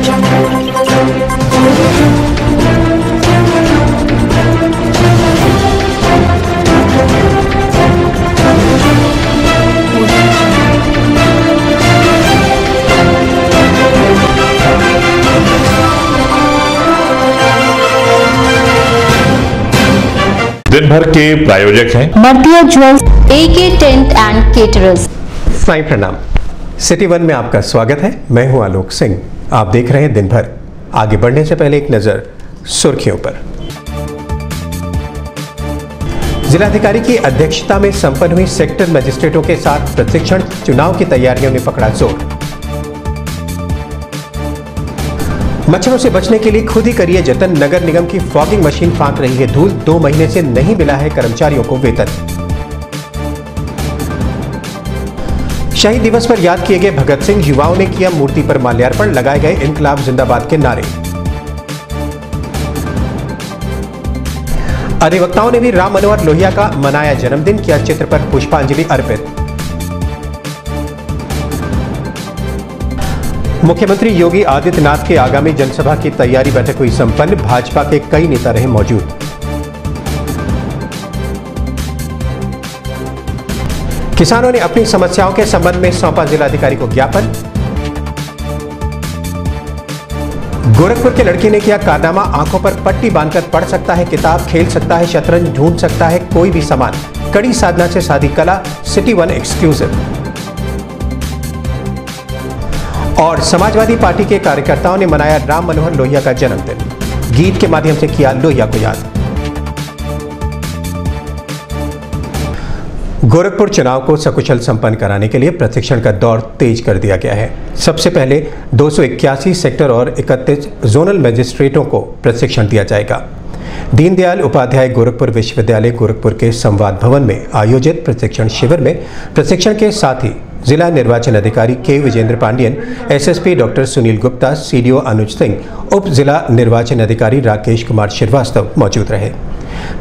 दिन भर के प्रायोजक हैं Martiya jewels, AK tent and caterers. Sai प्रणाम। सिटी वन में आपका स्वागत है। मैं हूं आलोक सिंह। आप देख रहे हैं दिन भर। आगे बढ़ने से पहले एक नजर सुर्खियों पर। जिलाधिकारी की अध्यक्षता में संपन्न हुई सेक्टर मजिस्ट्रेटों के साथ प्रशिक्षण। चुनाव की तैयारियों ने पकड़ा जोर। मच्छरों से बचने के लिए खुद ही करिए जतन। नगर निगम की फॉगिंग मशीन फांक रही है धूल। 2 महीने से नहीं मिला है कर्मचारियों को वेतन। शहीद दिवस पर याद किए गए भगत सिंह। युवाओं ने किया मूर्ति पर माल्यार्पण। लगाए गए इनकलाब जिंदाबाद के नारे। अधिवक्ताओं ने भी राम मनोहर लोहिया का मनाया जन्मदिन। किया चित्र पर पुष्पांजलि अर्पित। मुख्यमंत्री योगी आदित्यनाथ के आगामी जनसभा की तैयारी बैठक हुई संपन्न। भाजपा के कई नेता रहे मौजूद। किसानों ने अपनी समस्याओं के संबंध में सौंपा जिलाधिकारी को ज्ञापन। गोरखपुर के लड़के ने किया कारनामा। आंखों पर पट्टी बांधकर पढ़ सकता है किताब, खेल सकता है शतरंज, ढूंढ सकता है कोई भी सामान। कड़ी साधना से साधी कला। City one exclusive. और समाजवादी पार्टी के कार्यकर्ताओं ने मनाया राम मनोहर लोहिया का जन्मदिन। गीत के माध्यम से किया लोहिया को याद। गोरखपुर चुनाव को सकुशल संपन्न कराने के लिए प्रशिक्षण का दौर तेज कर दिया गया है। सबसे पहले 281 सेक्टर और 31 जोनल मजिस्ट्रेटों को प्रशिक्षण दिया जाएगा। दीनदयाल उपाध्याय गोरखपुर विश्वविद्यालय गोरखपुर के संवाद भवन में आयोजित प्रशिक्षण शिविर में प्रशिक्षण के साथ ही जिला निर्वाचन अधिकारी K Vijendra Pandian, SSP doctor Sunil Gupta, CDO Anuj Singh, उप जिला निर्वाचन अधिकारी राकेश कुमार श्रीवास्तव मौजूद रहे।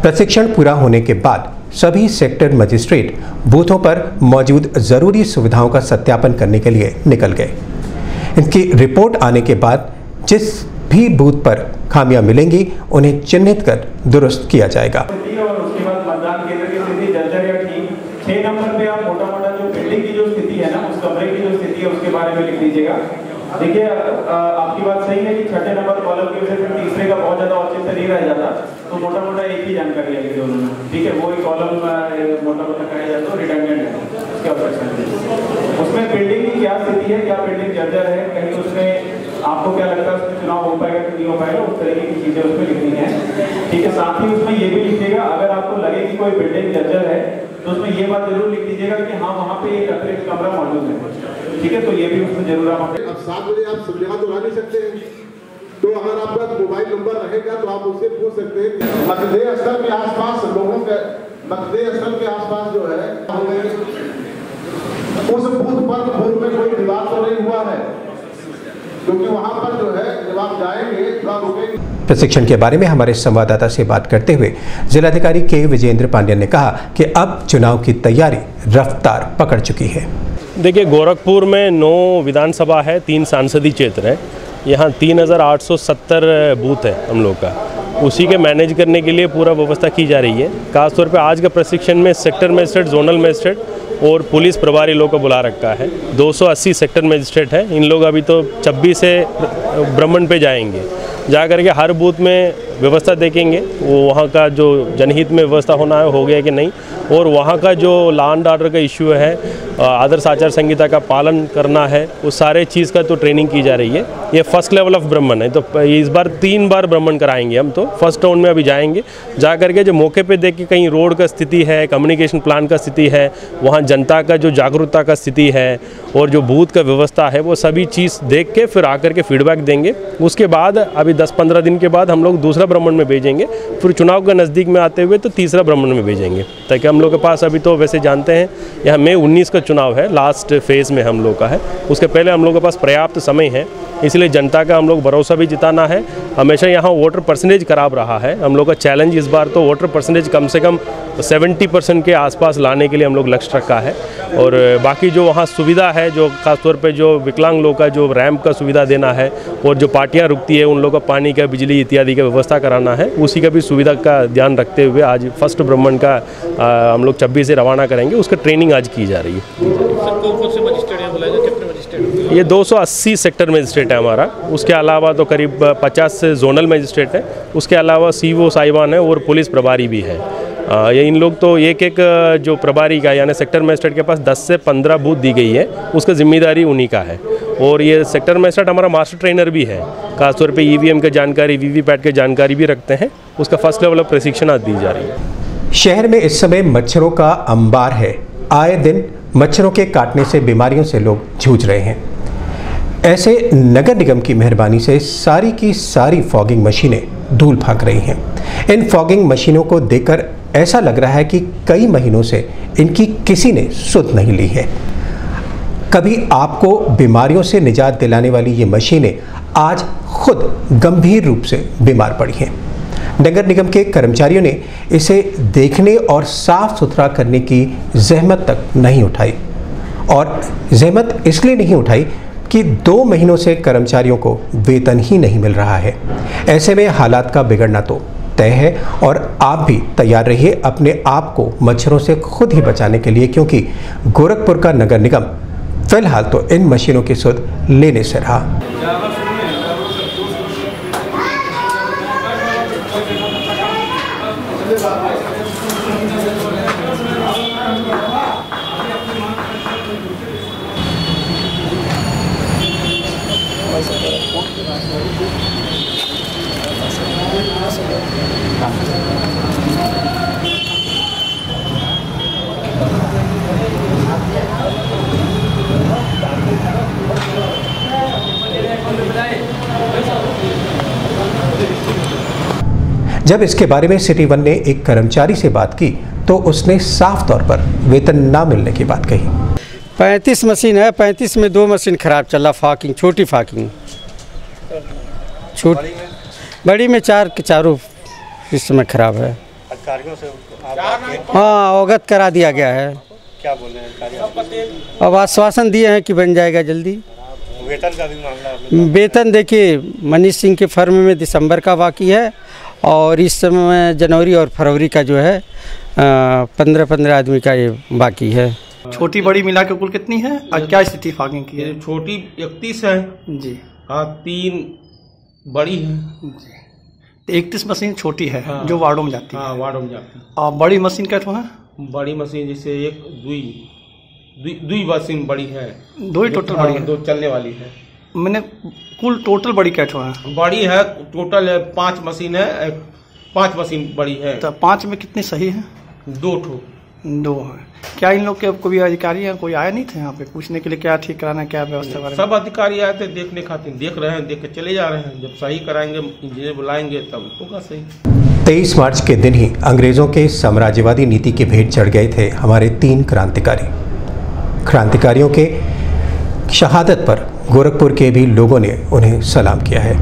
प्रशिक्षण पूरा होने के बाद सभी सेक्टर मजिस्ट्रेट बूथों पर मौजूद जरूरी सुविधाओं का सत्यापन करने के लिए निकल गए। इनकी रिपोर्ट आने के बाद जिस भी बूथ पर खामियां मिलेंगी उन्हें चिन्हित कर दुरुस्त किया जाएगा। और उसके बाद मतदान केंद्र की स्थिति जर्जर या ठीक। 6 नंबर पे आप मोटा जो बिल्डिंग की जो स्थिति है ना, उस कमरे की जो स्थिति है उसके बारे में लिख दीजिएगा। देखिए आपकी बात सही है कि 6 नंबर कॉलम की वजह से तीसरे का बहुत ज्यादा औचित्य नहीं रह जाता, तो मोटा एक ही जानकारी है दोनों में। ठीक है, वो एक कॉलम मोटा कहा जाता है रिडंडेंट है, उसकी आवश्यकता नहीं। उसमें बिल्डिंग की क्या स्थिति है, क्या बिल्डिंग जर्जर है, कहीं उसमें आपको क्या लगता है उसमें चुनाव हो पाएगा कि नहीं हो पाएगा, उस तरीके की चीजें उसमें लिखनी है। ठीक है, साथ ही उसमें ये भी लिखिएगा अगर आपको लगे कि कोई बिल्डिंग जर्जर है तो उसमें ये बात जरूर लिख दीजिएगा कि हाँ वहाँ पे एक अतिरिक्त कमरा मौजूद है। ठीक है, तो ये भी उसमें जरूर आप 7 बजे आप सब जगह तो ला नहीं सकते हैं, तो अगर आपका मोबाइल नंबर रहेगा तो आप उससे पूछ सकते हैं। मतदेय स्थल के आसपास लोगों के मतदेय स्थल के आसपास जो है उस बूथ पर बूथ में कोई विवाद तो नहीं हुआ है, क्योंकि वहां पर जो है जब आप जाएंगे थोड़ा रुकेंगे। प्रशिक्षण के बारे में हमारे संवाददाता से बात करते हुए जिलाधिकारी के विजेंद्र पांडियन ने कहा कि अब चुनाव की तैयारी रफ्तार पकड़ चुकी है। देखिए, गोरखपुर में 9 विधानसभा है, 3 सांसदीय क्षेत्र है। यहाँ 3870 बूथ है हम लोग का। उसी के मैनेज करने के लिए पूरा व्यवस्था की जा रही है। खासतौर पे आज का प्रशिक्षण में सेक्टर मजिस्ट्रेट, जोनल मजिस्ट्रेट और पुलिस प्रभारी लोग को बुला रखा है। 280 सेक्टर मजिस्ट्रेट है। इन लोग अभी तो 26 से भ्रमण पे जाएंगे, जा करके हर बूथ में व्यवस्था देखेंगे, वो वहाँ का जो जनहित में व्यवस्था होना है हो गया कि नहीं, और वहाँ का जो लॉ एंड ऑर्डर का इश्यू है, आदर्श आचार संहिता का पालन करना है, उस सारे चीज़ का तो ट्रेनिंग की जा रही है। ये फर्स्ट लेवल ऑफ भ्रमण है, तो इस बार 3 बार भ्रमण कराएंगे हम। तो फर्स्ट राउंड में अभी जाएंगे, जा करके जो मौके पे देख के कहीं रोड का स्थिति है, कम्युनिकेशन प्लान का स्थिति है, वहाँ जनता का जो जागरूकता का स्थिति है और जो बूथ का व्यवस्था है, वो सभी चीज़ देख के फिर आकर के फीडबैक देंगे। उसके बाद अभी 10-15 दिन के बाद हम लोग दूसरा भ्रमण में भेजेंगे, फिर चुनाव के नज़दीक में आते हुए तो तीसरा भ्रमण में भेजेंगे, ताकि हम लोग के पास अभी तो वैसे जानते हैं यहाँ मई 19 का चुनाव है, लास्ट फेज़ में हम लोग का है, उसके पहले हम लोग के पास पर्याप्त समय है, इसलिए जनता का हम लोग भरोसा भी जिताना है। हमेशा यहाँ वोटर परसेंटेज खराब रहा है, हम लोग का चैलेंज इस बार तो वोटर परसेंटेज कम से कम 70% के आसपास लाने के लिए हम लोग लक्ष्य रखा है। और बाकी जो वहाँ सुविधा है, जो खासतौर पे जो विकलांग लोग का जो रैंप का सुविधा देना है और जो पार्टियाँ रुकती है उन लोगों का पानी का, बिजली इत्यादि का व्यवस्था कराना है, उसी का भी सुविधा का ध्यान रखते हुए आज फर्स्ट भ्रमण का हम लोग 26 से रवाना करेंगे, उसका ट्रेनिंग आज की जा रही है। ये 280 सेक्टर मजिस्ट्रेट है हमारा, उसके अलावा तो करीब 50 जोनल मजिस्ट्रेट है, उसके अलावा सीओ साहिबान है और पुलिस प्रभारी भी है। ये इन लोग तो एक एक जो प्रभारी का यानी सेक्टर मजिस्ट्रेट के पास 10 से 15 बूथ दी गई है, उसका जिम्मेदारी उन्हीं का है। और ये सेक्टर मजिस्ट्रेट हमारा मास्टर ट्रेनर भी है, खासतौर पे EVM की जानकारी, VVPAT की जानकारी भी रखते हैं, उसका फर्स्ट लेवल ऑफ प्रशिक्षण आज दी जा रही है। शहर में इस समय मच्छरों का अंबार है, आए दिन मच्छरों के काटने से बीमारियों से लोग जूझ रहे हैं। ऐसे नगर निगम की मेहरबानी से सारी की सारी फॉगिंग मशीनें धूल फेंक रही हैं। इन फॉगिंग मशीनों को देखकर ऐसा लग रहा है कि कई महीनों से इनकी किसी ने सुध नहीं ली है। कभी आपको बीमारियों से निजात दिलाने वाली ये मशीनें आज खुद गंभीर रूप से बीमार पड़ी हैं। नगर निगम के कर्मचारियों ने इसे देखने और साफ सुथरा करने की जहमत तक नहीं उठाई, और जहमत इसलिए नहीं उठाई कि 2 महीनों से कर्मचारियों को वेतन ही नहीं मिल रहा है। ऐसे में हालात का बिगड़ना तो तय है, और आप भी तैयार रहिए अपने आप को मच्छरों से खुद ही बचाने के लिए, क्योंकि गोरखपुर का नगर निगम फिलहाल तो इन मशीनों की सुध लेने से रहा। जब इसके बारे में सिटी 1 ने एक कर्मचारी से बात की तो उसने साफ तौर पर वेतन ना मिलने की बात कही। 35 मशीन है, 35 में 2 मशीन खराब चल रहा, फाकिंग, छोटी फाकिंग, छोटी, बड़ी में 4 के चारों इस समय खराब है। अधिकारियों से हाँ अवगत करा दिया गया है। क्या बोल रहे हैं? अब आश्वासन दिए हैं कि बन जाएगा जल्दी। वेतन का भी मामला, वेतन देखिए मनीष सिंह के फर्म में दिसंबर का बाकी है, और इस समय जनवरी और फरवरी का जो है 15-15 आदमी का ये बाकी है। छोटी बड़ी मिला के कुल कितनी है और क्या स्थिति फागिंग की है? छोटी 31 है जी, हाँ 3 बड़ी है जी। 31 मशीन छोटी है, हाँ, जो वार्डों में जाती है। हाँ वार्डों में जाती है। और बड़ी मशीन क्या है? बड़ी मशीन जैसे 1 2 मशीन बड़ी है, 2 ही टोटल बड़ी है, 2 चलने वाली है। मैंने कुल टोटल बड़ी क्या है? बड़ी है टोटल 5 मशीन है, 5 मशीन बड़ी है। तो 5 में कितनी सही है? 2 है। क्या इन लोग के कोई अधिकारी है, कोई आया नहीं थे यहाँ पे पूछने के लिए क्या ठीक कराना, क्या व्यवस्था? सब अधिकारी आए थे देखने खातिर, देख रहे हैं, देख के चले जा रहे हैं। जब सही कराएंगे, इंजीनियर बुलाएंगे तब होगा सही। 23 मार्च के दिन ही अंग्रेजों के साम्राज्यवादी नीति की भेंट चढ़ गए थे हमारे 3 क्रांतिकारियों के शहादत पर गोरखपुर के भी लोगों ने उन्हें सलाम किया है।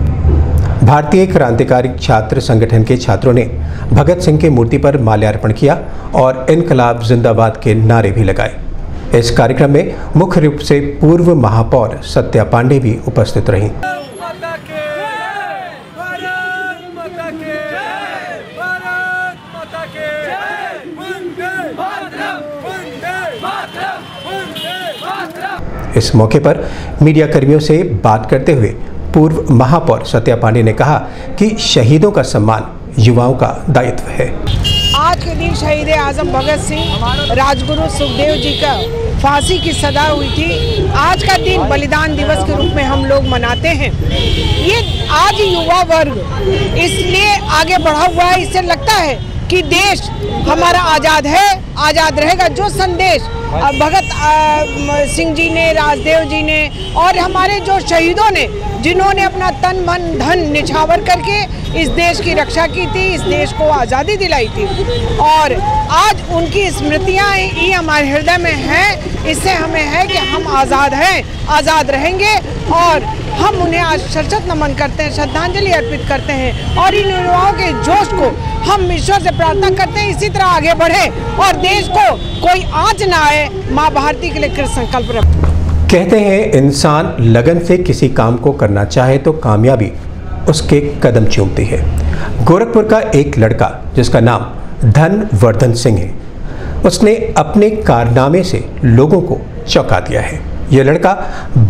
भारतीय क्रांतिकारी छात्र संगठन के छात्रों ने भगत सिंह की मूर्ति पर माल्यार्पण किया और इनकलाब जिंदाबाद के नारे भी लगाए। इस कार्यक्रम में मुख्य रूप से पूर्व महापौर सत्या पांडे भी उपस्थित रहीं। इस मौके पर मीडिया कर्मियों से बात करते हुए पूर्व महापौर सत्या पांडे ने कहा कि शहीदों का सम्मान युवाओं का दायित्व है। आज के दिन शहीद आजम भगत सिंह, राजगुरु सुखदेव जी का फांसी की सजा हुई थी। आज का दिन बलिदान दिवस के रूप में हम लोग मनाते हैं। ये आज युवा वर्ग इसलिए आगे बढ़ा हुआ है, इससे लगता है कि देश हमारा आज़ाद है, आज़ाद रहेगा। जो संदेश भगत सिंह जी ने, राजदेव जी ने और हमारे जो शहीदों ने, जिन्होंने अपना तन मन धन निछावर करके इस देश की रक्षा की थी, इस देश को आज़ादी दिलाई थी, और आज उनकी स्मृतियाँ ही हमारे हृदय में हैं। इससे हमें है कि हम आज़ाद हैं, आज़ाद रहेंगे, और हम उन्हें आज शतशत नमन करते हैं, श्रद्धांजलि अर्पित करते हैं, और इन युवाओं के जोश को हम ईश्वर से प्रार्थना करते हैं इसी तरह आगे बढ़े और देश को कोई आँच ना आए। माँ भारती के लिए कृत संकल्प रखें। कहते हैं इंसान लगन से किसी काम को करना चाहे तो कामयाबी उसके कदम चूमती है। गोरखपुर का एक लड़का जिसका नाम धनवर्धन सिंह है, उसने अपने कारनामे से लोगों को चौंका दिया है। यह लड़का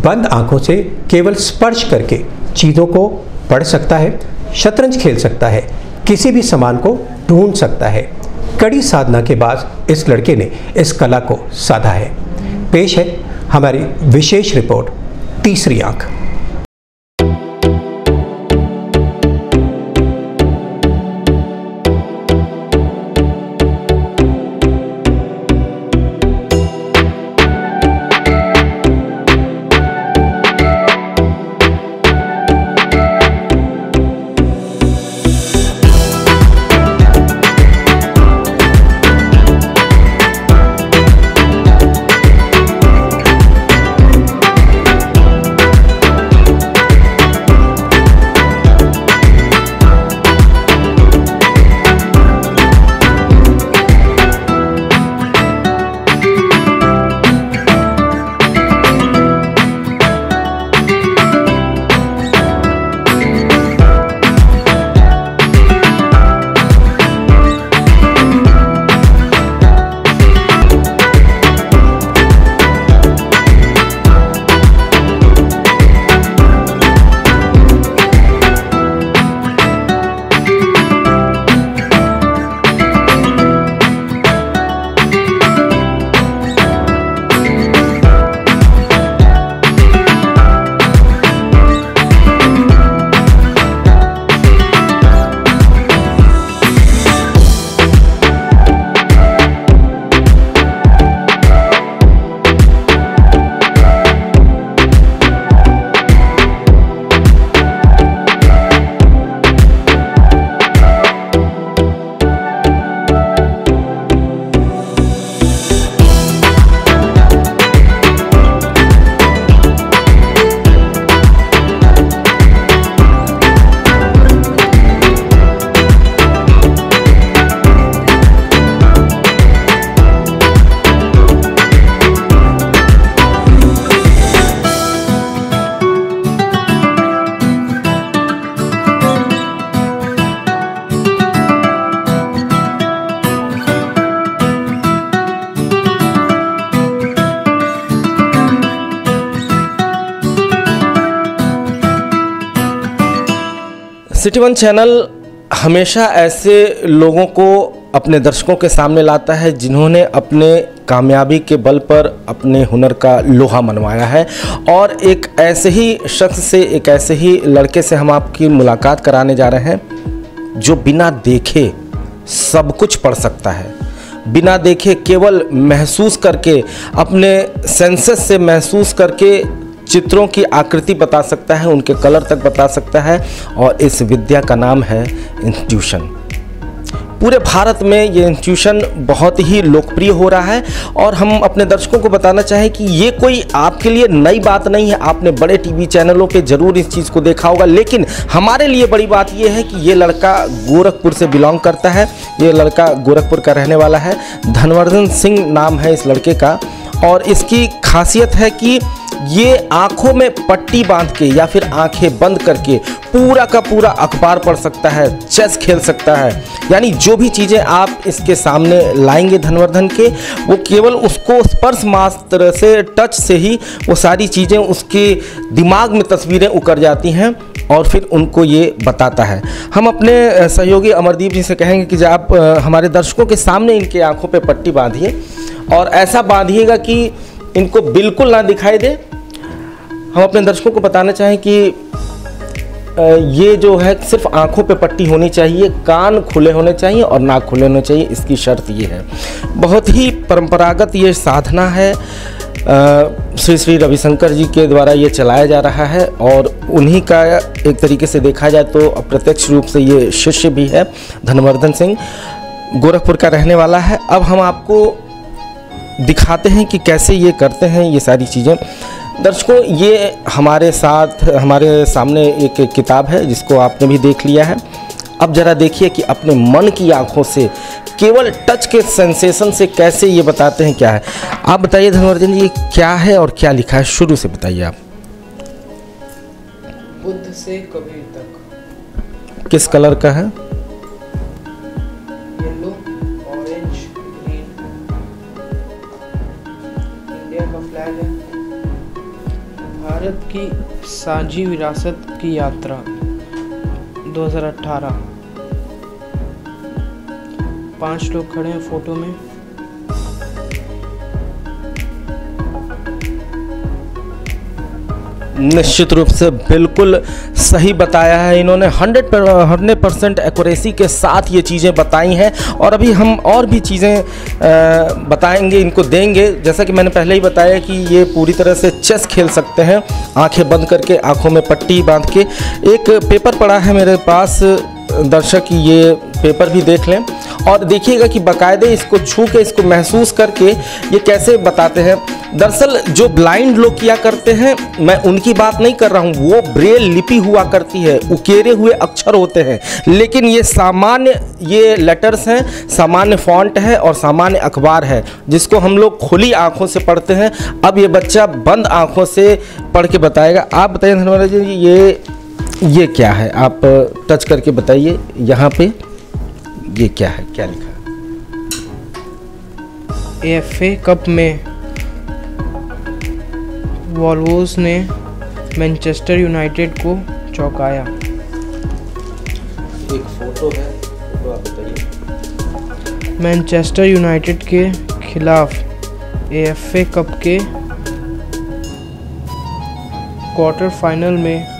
बंद आंखों से केवल स्पर्श करके चीज़ों को पढ़ सकता है, शतरंज खेल सकता है, किसी भी सामान को ढूंढ सकता है। कड़ी साधना के बाद इस लड़के ने इस कला को साधा है। पेश है हमारी विशेष रिपोर्ट तीसरी आंख। सिटी वन चैनल हमेशा ऐसे लोगों को अपने दर्शकों के सामने लाता है जिन्होंने अपने कामयाबी के बल पर अपने हुनर का लोहा मनवाया है। और एक ऐसे ही शख्स से, एक ऐसे ही लड़के से हम आपकी मुलाकात कराने जा रहे हैं जो बिना देखे सब कुछ पढ़ सकता है, बिना देखे केवल महसूस करके, अपने सेंसेस से महसूस करके चित्रों की आकृति बता सकता है, उनके कलर तक बता सकता है। और इस विद्या का नाम है इंट्यूशन। पूरे भारत में ये इंट्यूशन बहुत ही लोकप्रिय हो रहा है और हम अपने दर्शकों को बताना चाहें कि ये कोई आपके लिए नई बात नहीं है। आपने बड़े टीवी चैनलों पे ज़रूर इस चीज़ को देखा होगा, लेकिन हमारे लिए बड़ी बात ये है कि ये लड़का गोरखपुर से बिलोंग करता है। ये लड़का गोरखपुर का रहने वाला है। धनवर्धन सिंह नाम है इस लड़के का। और इसकी खासियत है कि ये आंखों में पट्टी बांध के या फिर आंखें बंद करके पूरा का पूरा अखबार पढ़ सकता है, चेस खेल सकता है। यानी जो भी चीज़ें आप इसके सामने लाएंगे धनवर्धन के, वो केवल उसको स्पर्श मात्र से, टच से ही वो सारी चीज़ें उसके दिमाग में तस्वीरें उकर जाती हैं और फिर उनको ये बताता है। हम अपने सहयोगी अमरदीप जी से कहेंगे कि जब आप हमारे दर्शकों के सामने इनके आंखों पे पट्टी बांधिए और ऐसा बांधिएगा कि इनको बिल्कुल ना दिखाई दे। हम अपने दर्शकों को बताना चाहें कि ये जो है सिर्फ आंखों पे पट्टी होनी चाहिए, कान खुले होने चाहिए और नाक खुले होने चाहिए, इसकी शर्त ये है। बहुत ही परंपरागत ये साधना है, श्री श्री रविशंकर जी के द्वारा ये चलाया जा रहा है और उन्हीं का एक तरीके से देखा जाए तो अप्रत्यक्ष रूप से ये शिष्य भी है। धनवर्धन सिंह गोरखपुर का रहने वाला है। अब हम आपको दिखाते हैं कि कैसे ये करते हैं ये सारी चीज़ें। दर्शकों, ये हमारे सामने एक किताब है जिसको आपने भी देख लिया है। अब ज़रा देखिए कि अपने मन की आंखों से केवल टच के सेंसेशन से कैसे ये बताते हैं क्या है। आप बताइए धनवर्धन जी, ये क्या है और क्या लिखा है, शुरू से बताइए आप। बुद्ध से कबीर तक। किस कलर का है? Yellow, orange, green. इंडिया का फ्लैग है। भारत की साझी विरासत की यात्रा 2018। 5 लोग खड़े हैं फोटो में। निश्चित रूप से बिल्कुल सही बताया है इन्होंने। 100% एक्यूरेसी के साथ ये चीज़ें बताई हैं और अभी हम और भी चीज़ें बताएंगे, इनको देंगे। जैसा कि मैंने पहले ही बताया कि ये पूरी तरह से चेस खेल सकते हैं आंखें बंद करके, आंखों में पट्टी बांध के। एक पेपर पड़ा है मेरे पास, दर्शक ये पेपर भी देख लें और देखिएगा कि बाकायदे इसको छू के, इसको महसूस करके ये कैसे बताते हैं। दरअसल जो ब्लाइंड लोग किया करते हैं, मैं उनकी बात नहीं कर रहा हूँ, वो ब्रेल लिपि हुआ करती है, उकेरे हुए अक्षर होते हैं, लेकिन ये सामान्य ये लेटर्स हैं, सामान्य फॉन्ट है और सामान्य अखबार है जिसको हम लोग खुली आंखों से पढ़ते हैं। अब ये बच्चा बंद आंखों से पढ़ के बताएगा। आप बताइए धन्यवाद जी, ये क्या है? आप टच करके बताइए यहाँ पे, ये क्या है, क्या लिखा है? FA कप में वॉल्वोस ने मैनचेस्टर यूनाइटेड को चौंकाया। एक फोटो है, फोटो आप बताइए। मैनचेस्टर यूनाइटेड के खिलाफ FA कप के क्वार्टर फाइनल में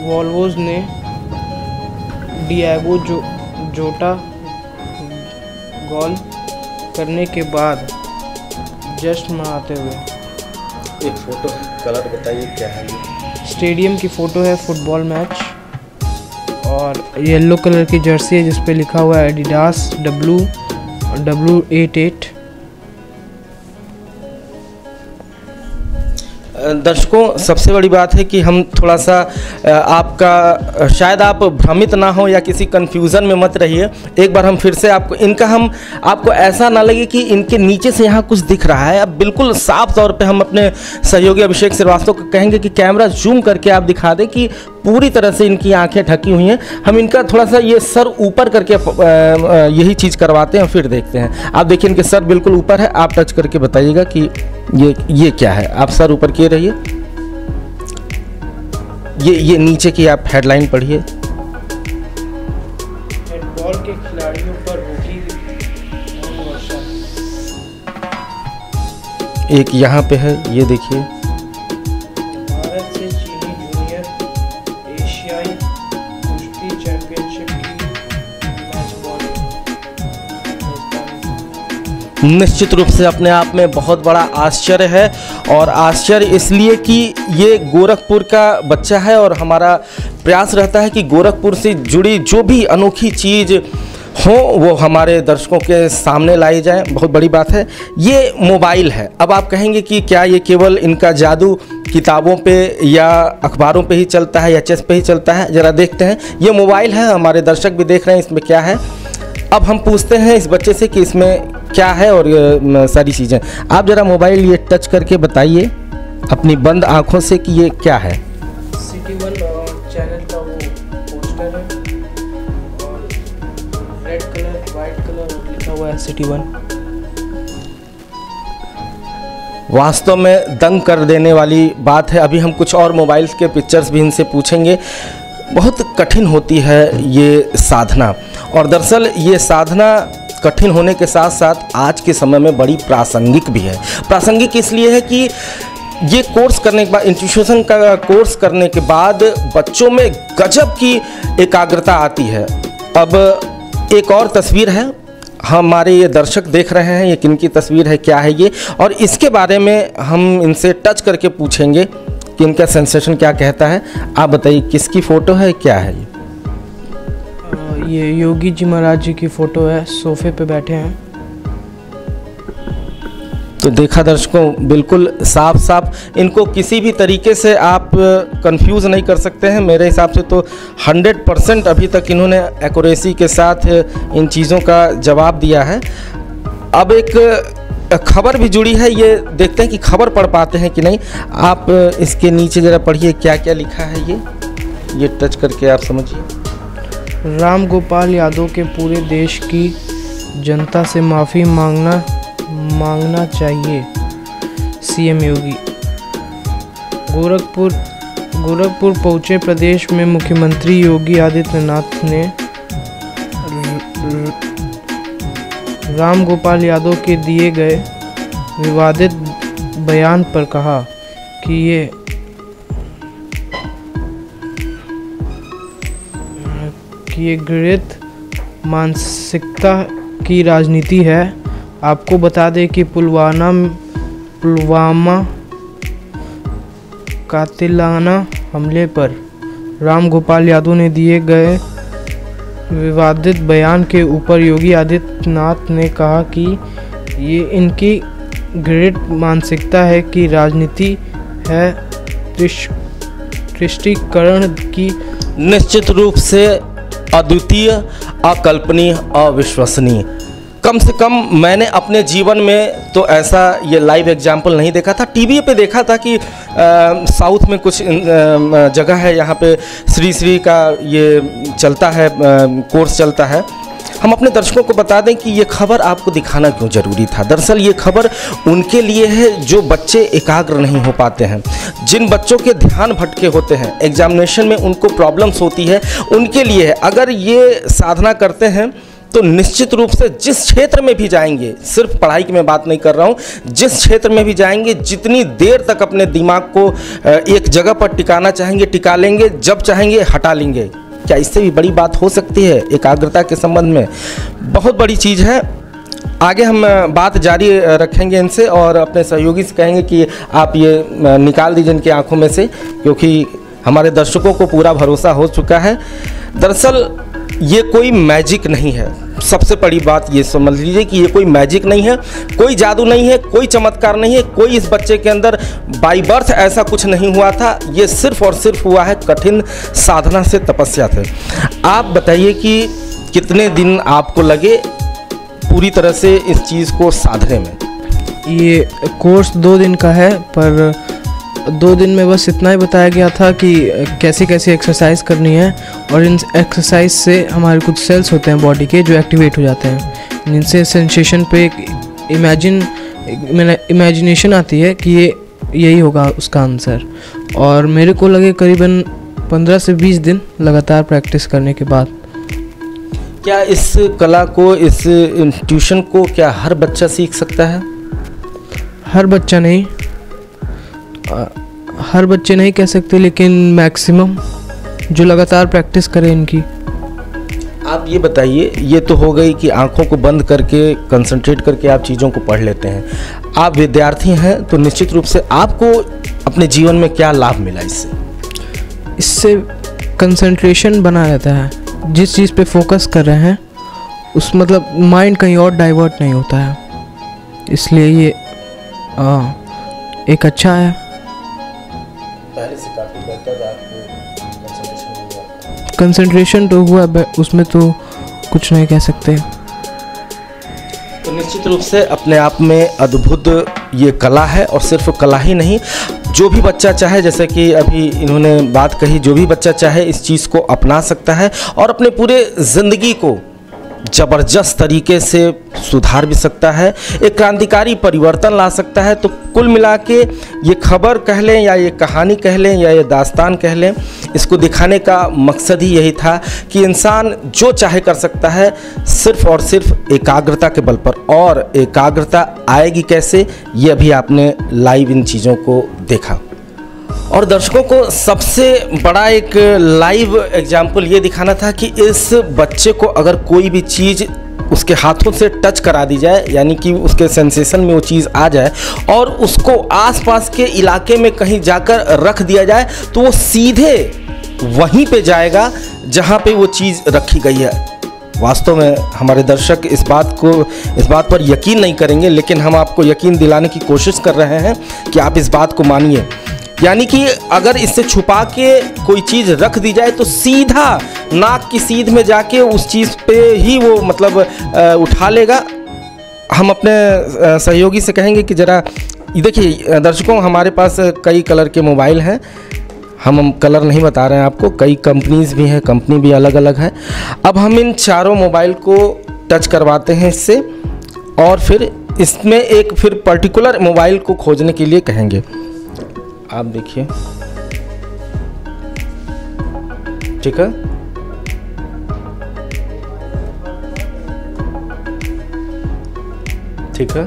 वॉल्वोस ने डिएगो जोटा गोल करने के बाद जश्न मनाते हुए। एक फोटो, कलर बताइए क्या है? स्टेडियम की फ़ोटो है, फुटबॉल मैच, और येलो कलर की जर्सी है जिस पे लिखा हुआ है एडिडास W88। दर्शकों, सबसे बड़ी बात है कि हम थोड़ा सा आपका शायद आप भ्रमित ना हो या किसी कंफ्यूजन में मत रहिए। एक बार हम फिर से आपको ऐसा ना लगे कि इनके नीचे से यहाँ कुछ दिख रहा है। अब बिल्कुल साफ तौर पे हम अपने सहयोगी अभिषेक श्रीवास्तव को कहेंगे कि कैमरा जूम करके आप दिखा दें कि पूरी तरह से इनकी आंखें ढकी हुई हैं। हम इनका थोड़ा सा ये सर ऊपर करके यही चीज़ करवाते हैं, फिर देखते हैं। आप देखिए इनके सर बिल्कुल ऊपर है। आप टच करके बताइएगा कि ये क्या है। आप सर ऊपर किए रहिए। ये नीचे की आप हेडलाइन पढ़िए। फुटबॉल के खिलाड़ियों पर होगी वर्षा। एक यहाँ पे है, ये देखिए। भारत से चीनी जूनियर एशियाई कुश्ती चैंपियनशिप की मैच बॉल। निश्चित रूप से अपने आप में बहुत बड़ा आश्चर्य है, और आश्चर्य इसलिए कि ये गोरखपुर का बच्चा है और हमारा प्रयास रहता है कि गोरखपुर से जुड़ी जो भी अनोखी चीज़ हो वो हमारे दर्शकों के सामने लाई जाए। बहुत बड़ी बात है। ये मोबाइल है। अब आप कहेंगे कि क्या ये केवल इनका जादू किताबों पे या अखबारों पे ही चलता है या चेस पे ही चलता है? ज़रा देखते हैं। ये मोबाइल है, हमारे दर्शक भी देख रहे हैं इसमें क्या है। अब हम पूछते हैं इस बच्चे से कि इसमें क्या है और ये सारी चीज़ें। आप ज़रा मोबाइल ये टच करके बताइए अपनी बंद आँखों से कि ये क्या है। सिटी 1 चैनल का वो पोस्टर है और रेड कलर वाइट कलर लिखा हुआ है सिटी 1। वास्तव में दंग कर देने वाली बात है। अभी हम कुछ और मोबाइल्स के पिक्चर्स भी इनसे पूछेंगे। बहुत कठिन होती है ये साधना, और दरअसल ये साधना कठिन होने के साथ साथ आज के समय में बड़ी प्रासंगिक भी है। प्रासंगिक इसलिए है कि ये कोर्स करने के बाद, इंस्टीट्यूशन का कोर्स करने के बाद बच्चों में गजब की एकाग्रता आती है। अब एक और तस्वीर है, हमारे ये दर्शक देख रहे हैं, ये किनकी तस्वीर है, क्या है ये, और इसके बारे में हम इनसे टच करके पूछेंगे कि इनका सेंसेशन क्या कहता है। आप बताइए किसकी फ़ोटो है, क्या है ये योगी जी महाराज जी की फ़ोटो है, सोफे पे बैठे हैं। तो देखा दर्शकों, बिल्कुल साफ साफ, इनको किसी भी तरीके से आप कंफ्यूज नहीं कर सकते हैं। मेरे हिसाब से तो 100% अभी तक इन्होंने एक्यूरेसी के साथ इन चीज़ों का जवाब दिया है। अब एक खबर भी जुड़ी है, ये देखते हैं कि खबर पढ़ पाते हैं कि नहीं। आप इसके नीचे ज़रा पढ़िए क्या क्या लिखा है, ये टच करके आप समझिए। राम गोपाल यादव के पूरे देश की जनता से माफ़ी मांगना चाहिए, सीएम योगी। गोरखपुर पहुंचे प्रदेश में मुख्यमंत्री योगी आदित्यनाथ ने राम गोपाल यादव के दिए गए विवादित बयान पर कहा कि ये घृणित मानसिकता की राजनीति है। आपको बता दें कि पुलवामा कातिलाना हमले पर राम गोपाल यादव ने दिए गए विवादित बयान के ऊपर योगी आदित्यनाथ ने कहा कि ये इनकी घृणित मानसिकता है कि राजनीति है तुष्टीकरण की। निश्चित रूप से अद्वितीय, अकल्पनीय, अविश्वसनीय। कम से कम मैंने अपने जीवन में तो ऐसा ये लाइव एग्जाम्पल नहीं देखा था। टीवी पे देखा था कि साउथ में कुछ जगह है, यहाँ पे श्री का ये चलता है, कोर्स चलता है। हम अपने दर्शकों को बता दें कि ये खबर आपको दिखाना क्यों ज़रूरी था। दरअसल ये खबर उनके लिए है जो बच्चे एकाग्र नहीं हो पाते हैं, जिन बच्चों के ध्यान भटके होते हैं, एग्जामिनेशन में उनको प्रॉब्लम्स होती है, उनके लिए है। अगर ये साधना करते हैं तो निश्चित रूप से जिस क्षेत्र में भी जाएंगे, सिर्फ पढ़ाई की मैं बात नहीं कर रहा हूँ, जिस क्षेत्र में भी जाएंगे, जितनी देर तक अपने दिमाग को एक जगह पर टिकाना चाहेंगे टिका लेंगे, जब चाहेंगे हटा लेंगे। क्या इससे भी बड़ी बात हो सकती है एकाग्रता के संबंध में? बहुत बड़ी चीज़ है। आगे हम बात जारी रखेंगे इनसे और अपने सहयोगी से कहेंगे कि आप ये निकाल दीजिए इनकी आंखों में से, क्योंकि हमारे दर्शकों को पूरा भरोसा हो चुका है। दरअसल ये कोई मैजिक नहीं है। सबसे बड़ी बात ये समझ लीजिए कि ये कोई मैजिक नहीं है, कोई जादू नहीं है, कोई चमत्कार नहीं है, कोई इस बच्चे के अंदर बाई बर्थ ऐसा कुछ नहीं हुआ था। ये सिर्फ और सिर्फ हुआ है कठिन साधना से, तपस्या से। आप बताइए कि कितने दिन आपको लगे पूरी तरह से इस चीज़ को साधने में? ये कोर्स 2 दिन का है, पर 2 दिन में बस इतना ही बताया गया था कि कैसे कैसे एक्सरसाइज करनी है, और इन एक्सरसाइज से हमारे कुछ सेल्स होते हैं बॉडी के जो एक्टिवेट हो जाते हैं, जिनसे सेंसेशन पे एक इमेजिनेशन आती है कि ये यही होगा उसका आंसर। और मेरे को लगे करीबन 15 से 20 दिन लगातार प्रैक्टिस करने के बाद। क्या इस कला को, इस ट्यूशन को क्या हर बच्चा सीख सकता है? हर बच्चा नहीं, हर बच्चे नहीं कह सकते, लेकिन मैक्सिमम जो लगातार प्रैक्टिस करें इनकी। आप ये बताइए, ये तो हो गई कि आंखों को बंद करके कंसंट्रेट करके आप चीज़ों को पढ़ लेते हैं। आप विद्यार्थी हैं तो निश्चित रूप से आपको अपने जीवन में क्या लाभ मिला इससे? इससे कंसंट्रेशन बना रहता है। जिस चीज़ पे फोकस कर रहे हैं उस मतलब माइंड कहीं और डाइवर्ट नहीं होता है, इसलिए ये एक अच्छा है। पहले से काफ़ी बेहतर आपको कंसंट्रेशन तो हुआ, उसमें तो कुछ नहीं कह सकते। तो निश्चित रूप से अपने आप में अद्भुत ये कला है, और सिर्फ कला ही नहीं, जो भी बच्चा चाहे, जैसे कि अभी इन्होंने बात कही, जो भी बच्चा चाहे इस चीज़ को अपना सकता है और अपने पूरे ज़िंदगी को ज़बरदस्त तरीके से सुधार भी सकता है, एक क्रांतिकारी परिवर्तन ला सकता है। तो कुल मिला के ये खबर कह लें या ये कहानी कह लें या ये दास्तान कह लें, इसको दिखाने का मकसद ही यही था कि इंसान जो चाहे कर सकता है सिर्फ और सिर्फ एकाग्रता के बल पर। और एकाग्रता आएगी कैसे, ये अभी आपने लाइव इन चीज़ों को देखा। और दर्शकों को सबसे बड़ा एक लाइव एग्जाम्पल ये दिखाना था कि इस बच्चे को अगर कोई भी चीज़ उसके हाथों से टच करा दी जाए, यानी कि उसके सेंसेशन में वो चीज़ आ जाए और उसको आसपास के इलाके में कहीं जाकर रख दिया जाए, तो वो सीधे वहीं पे जाएगा जहाँ पे वो चीज़ रखी गई है। वास्तव में हमारे दर्शक इस बात पर यकीन नहीं करेंगे, लेकिन हम आपको यकीन दिलाने की कोशिश कर रहे हैं कि आप इस बात को मानिए। यानी कि अगर इससे छुपा के कोई चीज़ रख दी जाए तो सीधा नाक की सीध में जाके उस चीज़ पे ही वो मतलब उठा लेगा। हम अपने सहयोगी से कहेंगे कि ज़रा देखिए दर्शकों, हमारे पास कई कलर के मोबाइल हैं, हम कलर नहीं बता रहे हैं आपको, कई कंपनीज़ भी हैं, कंपनी भी अलग अलग है। अब हम इन चारों मोबाइल को टच करवाते हैं इससे और फिर इसमें एक फिर पर्टिकुलर मोबाइल को खोजने के लिए कहेंगे। आप देखिए, ठीक है, ठीक है,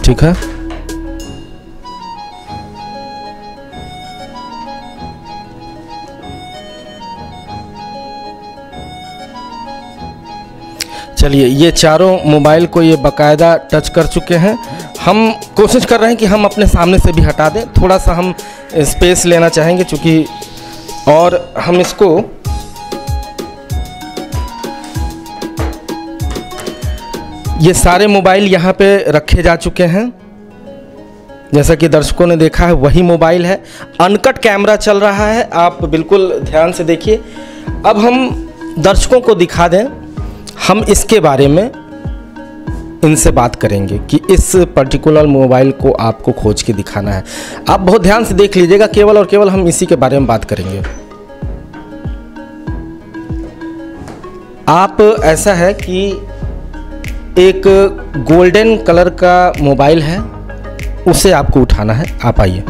ठीक है। चलिए, ये चारों मोबाइल को ये बाकायदा टच कर चुके हैं। हम कोशिश कर रहे हैं कि हम अपने सामने से भी हटा दें, थोड़ा सा हम स्पेस लेना चाहेंगे चूँकि, और हम इसको ये सारे मोबाइल यहाँ पे रखे जा चुके हैं। जैसा कि दर्शकों ने देखा है वही मोबाइल है, अनकट कैमरा चल रहा है, आप बिल्कुल ध्यान से देखिए। अब हम दर्शकों को दिखा दें, हम इसके बारे में इनसे बात करेंगे कि इस पर्टिकुलर मोबाइल को आपको खोज के दिखाना है। आप बहुत ध्यान से देख लीजिएगा, केवल और केवल हम इसी के बारे में बात करेंगे। आप ऐसा है कि एक गोल्डन कलर का मोबाइल है, उसे आपको उठाना है। आप आइए।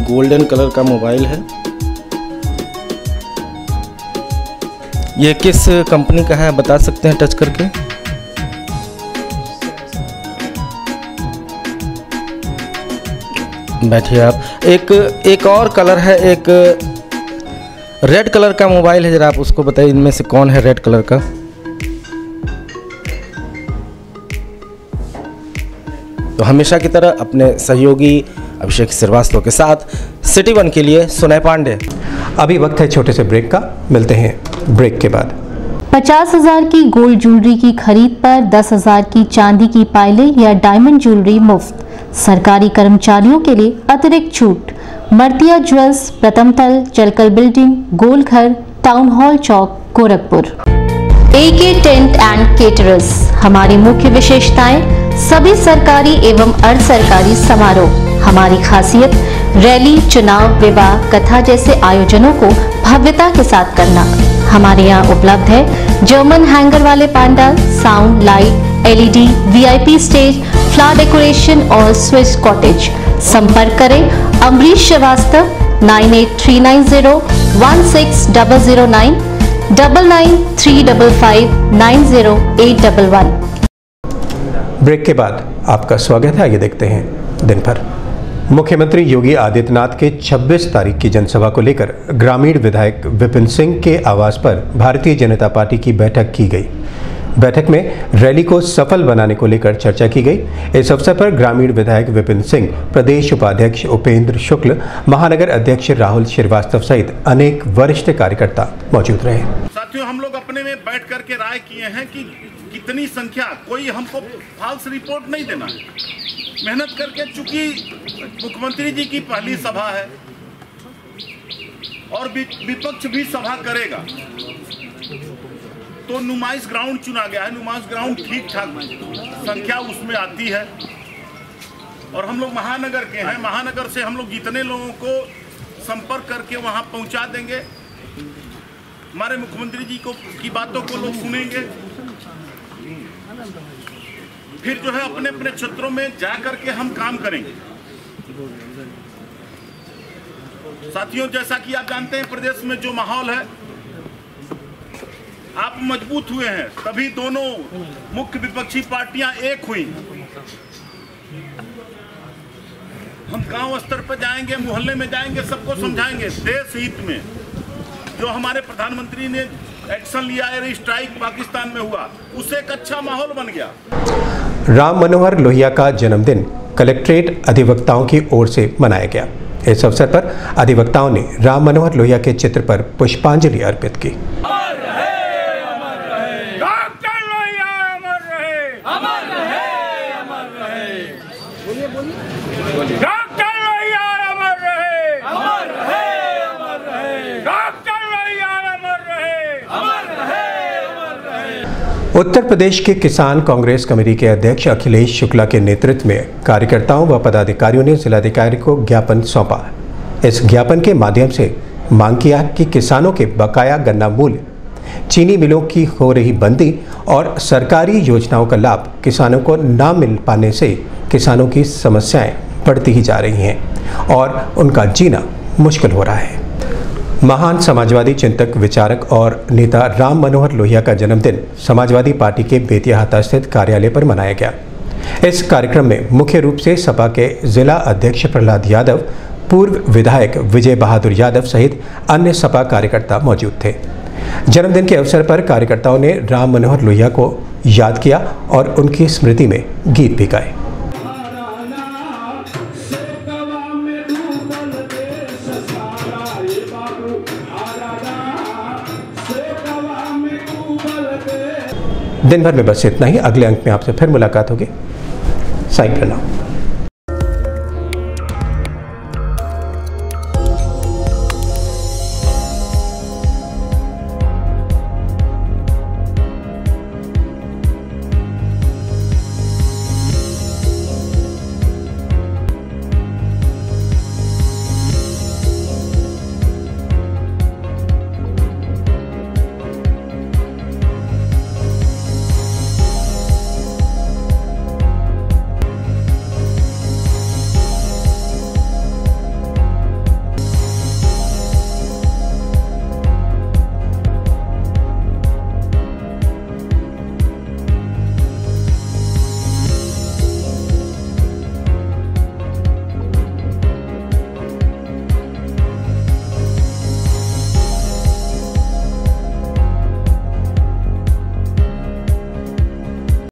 गोल्डन कलर का मोबाइल है, ये किस कंपनी का है बता सकते हैं टच करके? बैठिए आप। एक और कलर है, एक रेड कलर का मोबाइल है, जरा आप उसको बताइए इनमें से कौन है रेड कलर का? तो हमेशा की तरह अपने सहयोगी अभिषेक श्रीवास्तव के साथ सिटी वन के लिए सुनय पांडे। अभी वक्त है छोटे से ब्रेक का, मिलते हैं ब्रेक के बाद। 50,000 की गोल्ड ज्वेलरी की खरीद पर 10,000 की चांदी की पायलें या डायमंड ज्वेलरी मुफ्त। सरकारी कर्मचारियों के लिए अतिरिक्त छूट। मर्तिया ज्वेल्स, प्रथम तल, जलकल बिल्डिंग, गोलघर, टाउन हॉल चौक, Gorakhpur. AK tent and caterers. हमारी मुख्य विशेषताएं: सभी सरकारी एवं अर्ध सरकारी समारोह। हमारी खासियत: रैली, चुनाव, विवाह, कथा जैसे आयोजनों को भव्यता के साथ करना। हमारे यहाँ उपलब्ध है जर्मन हैंगर वाले pandal, sound, light, LED, VIP stage, flower decoration और स्विस कॉटेज। संपर्क करें अमरीश श्रीवास्तव 9839016009 9935590811। ब्रेक के बाद आपका स्वागत है। आइए देखते हैं दिन भर। मुख्यमंत्री योगी आदित्यनाथ के 26 तारीख की जनसभा को लेकर ग्रामीण विधायक विपिन सिंह के आवास पर भारतीय जनता पार्टी की बैठक की गई। बैठक में रैली को सफल बनाने को लेकर चर्चा की गई। इस अवसर पर ग्रामीण विधायक विपिन सिंह, प्रदेश उपाध्यक्ष उपेंद्र शुक्ल, महानगर अध्यक्ष राहुल श्रीवास्तव सहित अनेक वरिष्ठ कार्यकर्ता मौजूद रहे। साथियों, हम लोग अपने में बैठ करके राय किए हैं कि कितनी संख्या, कोई हमको फाल्स रिपोर्ट नहीं देना है। मेहनत करके, चूंकि मुख्यमंत्री जी की पहली सभा है, और विपक्ष भी सभा करेगा। तो नुमाइश ग्राउंड चुना गया है। नुमाइश ग्राउंड ठीक ठाक संख्या उसमें आती है और हम लोग महानगर के हैं। महानगर से हम लोग जितने लोगों को संपर्क करके वहां पहुंचा देंगे, हमारे मुख्यमंत्री जी की बातों को लोग सुनेंगे, फिर जो है अपने अपने क्षेत्रों में जा करके हम काम करेंगे। साथियों, जैसा कि आप जानते हैं प्रदेश में जो माहौल है, आप मजबूत हुए हैं तभी दोनों मुख्य विपक्षी पार्टियां एक हुई। हम गांव स्तर पर जाएंगे, मोहल्ले में जाएंगे, सबको समझाएंगे देश हित में। जो हमारे प्रधानमंत्री ने एक्शन लिया है, स्ट्राइक पाकिस्तान में हुआ, उससे एक अच्छा माहौल बन गया। राम मनोहर लोहिया का जन्मदिन कलेक्ट्रेट अधिवक्ताओं की ओर से मनाया गया। इस अवसर पर अधिवक्ताओं ने राम मनोहर लोहिया के चित्र पर पुष्पांजलि अर्पित की। उत्तर प्रदेश के किसान कांग्रेस कमेटी के अध्यक्ष अखिलेश शुक्ला के नेतृत्व में कार्यकर्ताओं व पदाधिकारियों ने जिलाधिकारी को ज्ञापन सौंपा। इस ज्ञापन के माध्यम से मांग किया कि किसानों के बकाया गन्ना मूल्य, चीनी मिलों की हो रही बंदी और सरकारी योजनाओं का लाभ किसानों को न मिल पाने से किसानों की समस्याएं बढ़ती ही जा रही हैं और उनका जीना मुश्किल हो रहा है। महान समाजवादी चिंतक, विचारक और नेता राम मनोहर लोहिया का जन्मदिन समाजवादी पार्टी के बेतिया हाता स्थित कार्यालय पर मनाया गया। इस कार्यक्रम में मुख्य रूप से सपा के जिला अध्यक्ष प्रहलाद यादव, पूर्व विधायक विजय बहादुर यादव सहित अन्य सपा कार्यकर्ता मौजूद थे। जन्मदिन के अवसर पर कार्यकर्ताओं ने राम मनोहर लोहिया को याद किया और उनकी स्मृति में गीत भी गाए। दिन भर में बस इतना ही। अगले अंक में आपसे फिर मुलाकात होगी। साईं प्रणाम।